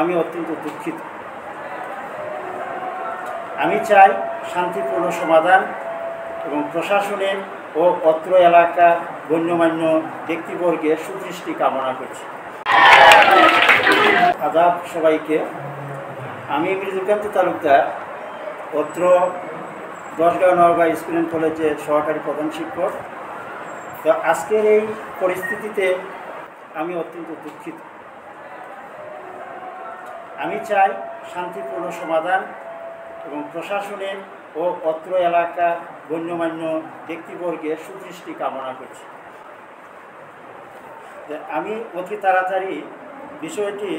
আমি অত্যন্ত দুঃখিত। আমি চাই শান্তিপূর্ণ সমাধান এবং প্রশাসনের ও অত্র এলাকার গণ্যমান্য ব্যক্তিবর্গের সুদৃষ্টি কামনা করছি। আদাব সবাইকে। আমি মৃদুকান্ত তালুকদার, অত্র 10গাঁও নওগাঁ স্কুল অ্যান্ড কলেজের সহকারী প্রধান শিক্ষক। তো আজকের এই পরিস্থিতিতে আমি অত্যন্ত দুঃখিত। আমি চাই শান্তিপূর্ণ সমাধান এবং প্রশাসনের ও অত্র এলাকার গণ্যমান্য ব্যক্তিবর্গের সুদৃষ্টি কামনা করছি। আমি অতি তাড়াতাড়ি বিষয়টি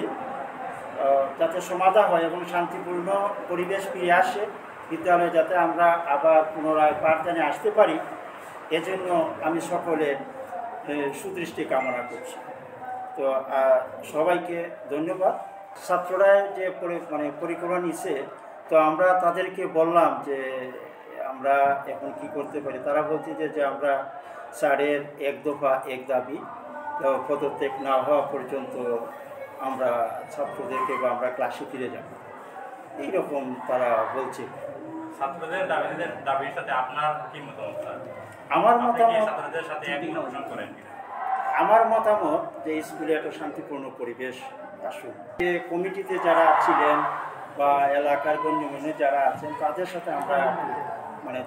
যাতে সমাধান হয় এবং শান্তিপূর্ণ পরিবেশ ফিরে আসে, বিদ্যালয়ে যাতে আমরা আবার পুনরায় পাঠদানে আসতে পারি, এজন্য আমি সকলের সুদৃষ্টি কামনা করছি। তো সবাইকে ধন্যবাদ। ছাত্ররা যে পরিকল্পনা নিছে, তো আমরা তাদেরকে বললাম যে আমরা এখন কি করতে পারি। তারা বলছে যে আমরা স্যারের এক দফা এক দাবি পদত্যাগ না হওয়া পর্যন্ত আমরা ছাত্রদেরকে বা আমরা ক্লাসে ফিরে যাব, এইরকম তারা বলছে। ছাত্রদের দাবির সাথে আপনার কি মতামত? আমার মতামত যে স্কুলে একটা শান্তিপূর্ণ পরিবেশ আসুক। যে কমিটিতে যারা ছিলেন বা এলাকার গণ্যমান্য যারা আছেন তাদের সাথে আমরা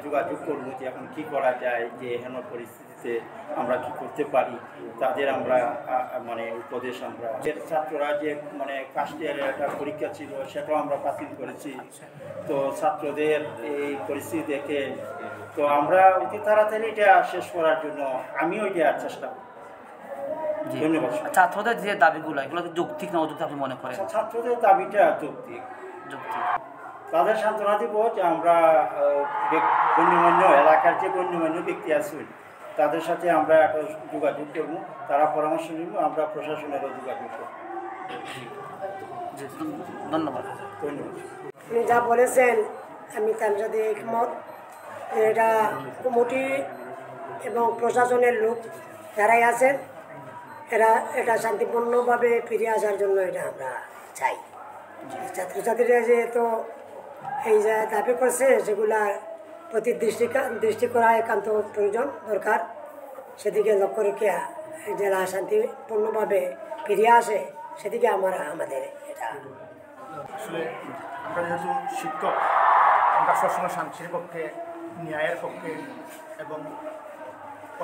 যোগাযোগ করবো যে এখন কী করা যায়, যে হেন পরিস্থিতিতে আমরা কি করতে পারি, তাদের আমরা উপদেশ আমরা। ছাত্ররা যে ফার্স্ট ইয়ারের একটা পরীক্ষা ছিল সেটাও আমরা বাতিল করেছি। তো ছাত্রদের এই পরিস্থিতি দেখে তো আমরা অতি তাড়াতাড়ি এটা শেষ করার জন্য আমিও এটা চেষ্টা করি। ধন্যবাদ। ছাত্রদের যে দাবিগুলো, এগুলো যৌক্তিক না অযৌক্তিক আপনি মনে করেন? ছাত্রদের দাবিটা যৌক্তিক। তাদের সান্ত্বনা দিব যে আমরা গণ্যমান্য এলাকার যে গণ্যমান্য ব্যক্তি আছেন তাদের সাথে আমরা একটা যোগাযোগ করব, তারা পরামর্শ নিব, আমরা প্রশাসনেরও যোগাযোগ করব। ধন্যবাদ। উনি যা বলেছেন আমি তার সাথে একমত। এটা কমিটি এবং প্রশাসনের লোক যারাই আছেন এটা শান্তিপূর্ণভাবে ফিরে আসার জন্য এটা আমরা চাই। ছাত্রছাত্রীরা যেহেতু এই যে দাবি করছে সেগুলার প্রতি দৃষ্টি করা একান্ত প্রয়োজন দরকার। সেদিকে লক্ষ্য রেখে যারা শান্তিপূর্ণভাবে ফিরে আসে সেদিকে আমাদের এটা। আসলে আমরা যেহেতু শিক্ষক, আমরা সবসময় শান্তির পক্ষে, ন্যায়ের পক্ষে এবং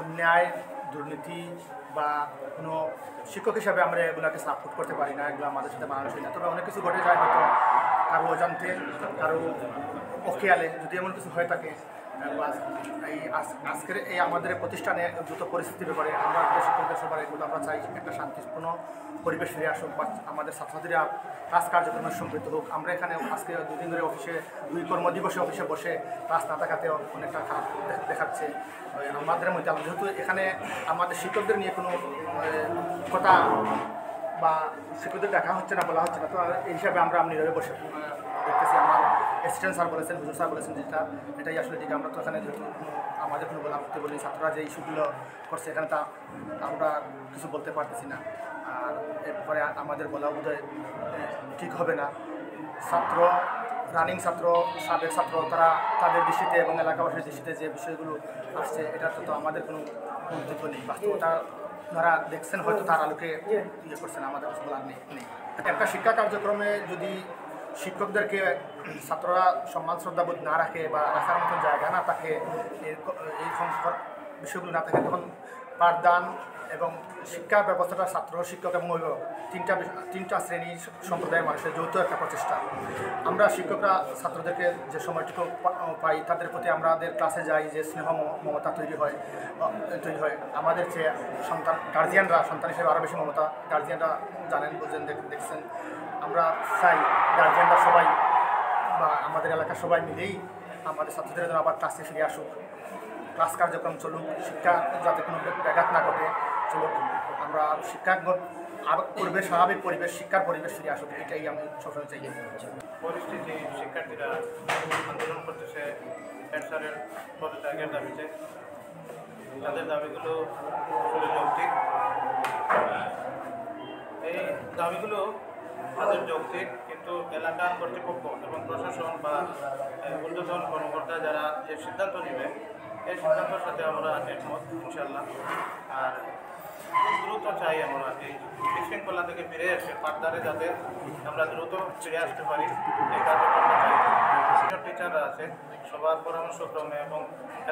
অন্যায় দুর্নীতি বা কোনো শিক্ষক হিসাবে আমরা এগুলোকে সাপোর্ট করতে পারি না, এগুলো আমাদের সাথে মানানসই না। তবে অনেক কিছু ঘটে যায়, হয়তো কারো অজান্তে, কারো অখেয়ালে যদি এমন কিছু হয়ে থাকে। এই আজকের এই আমাদের প্রতিষ্ঠানে দ্রুত পরিস্থিতির ব্যাপারে আমরা শিক্ষকদের সবার এগুলো আমরা চাই একটা শান্তিপূর্ণ পরিবেশ ফিরে আসুক বা আমাদের ছাত্রছাত্রীরা ক্লাস কার্যক্রমের সমৃদ্ধ হোক। আমরা এখানে আজকে দুদিন ধরে দুই কর্মদিবসে অফিসে বসে ক্লাস না থাকাতেও অনেকটা খারাপ দেখাচ্ছে আমাদের মধ্যে। যেহেতু এখানে আমাদের শিক্ষকদের নিয়ে কোনো কথা বা শিক্ষকদের দেখা হচ্ছে না, বলা হচ্ছে না, তো এই হিসাবে আমরা নীরবে বসে দেখতেছি। আমার অ্যাসিস্ট্যান্ট স্যার বলেছেন, হুজুর স্যার বলেছেন এটাই আসলে ঠিক। আমরা তো এখানে যেহেতু আমাদের কোনো বলা করতে বলি, ছাত্ররা যে ইস্যুগুলো করছে এখানে তা আমরা কিছু বলতে পারতেছি না। আর এরপরে আমাদের বলা বোধহয় ঠিক হবে না। রানিং ছাত্র, সাবেক ছাত্র, তারা তাদের দৃষ্টিতে এবং এলাকাবাসীর দৃষ্টিতে যে বিষয়গুলো আসছে এটাতে তো আমাদের কোনো মন্তব্য নেই। বাস্তবতা যারা দেখছেন হয়তো তার আলোকে ইয়ে করছেন, আমাদের কিছু বলার নেই। একটা শিক্ষা কার্যক্রমে যদি শিক্ষকদেরকে ছাত্ররা সম্মান শ্রদ্ধাবোধ না রাখে বা রাখার মতন জায়গা না থাকে, এই বিষয়গুলো না থাকে, তখন পাঠদান এবং শিক্ষা ব্যবস্থাটা ছাত্র, শিক্ষক এবং অভিভাবক তিনটা শ্রেণী সম্প্রদায়ের মানুষের যৌথ একটা প্রচেষ্টা। আমরা শিক্ষকরা ছাত্রদেরকে যে সময়টুকু পাই তাদের প্রতি আমাদের ক্লাসে যাই, যে স্নেহ মমতা তৈরি হয়। আমাদের যে গার্জিয়ানরা সন্তান হিসেবে আরও বেশি মমতা, গার্জিয়ানরা জানেন, বুঝেন, দেখছেন। আমরা চাই গার্জিয়ানরা সবাই বা আমাদের এলাকার সবাই মিলেই আমাদের ছাত্রদের যেন আবার ক্লাসে ফিরে আসুক, ক্লাস কার্যক্রম চলুক, শিক্ষা যাতে কোনো ব্যাঘাত না ঘটে চলুক। আমরা পরিবেশ, স্বাভাবিক পরিবেশ, শিক্ষার পরিবেশ ফিরে আসুক, এটাই আমি সবসময় চাই। পরিস্থিতি শিক্ষার্থীরা আন্দোলন করতেছে স্যারের পদত্যাগের দাবিতে। তাদের দাবিগুলো আসলে যৌক্তিক। এই দাবিগুলো আমাদের যৌক্তিক, কিন্তু এলাকার কর্তৃপক্ষ এবং প্রশাসন বা ঊর্ধ্বতন কর্মকর্তা যারা যে সিদ্ধান্ত নেবে এই সিদ্ধান্তের সাথে আমরা একমত ইনশাল্লাহ। আর খুব দ্রুত চাই আমরা এই বিশৃঙ্খলা থেকে ফিরে এসে পাঠদারে যাতে আমরা দ্রুত ফিরে আসতে পারি এই কাজে আমরা চাই। সিনিয়র টিচাররা আছে সবার পরামর্শক্রমে এবং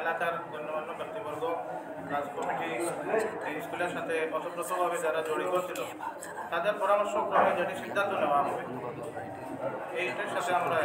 এলাকার গণ্যমান্য ব্যক্তিবর্গ, ক্লাস কমিটি, এই স্কুলের সাথে ওতপ্রোতভাবে যারা জড়িত ছিল তাদের পরামর্শক্রমে যেটি সিদ্ধান্ত নেওয়া হবে এইটার সাথে আমরা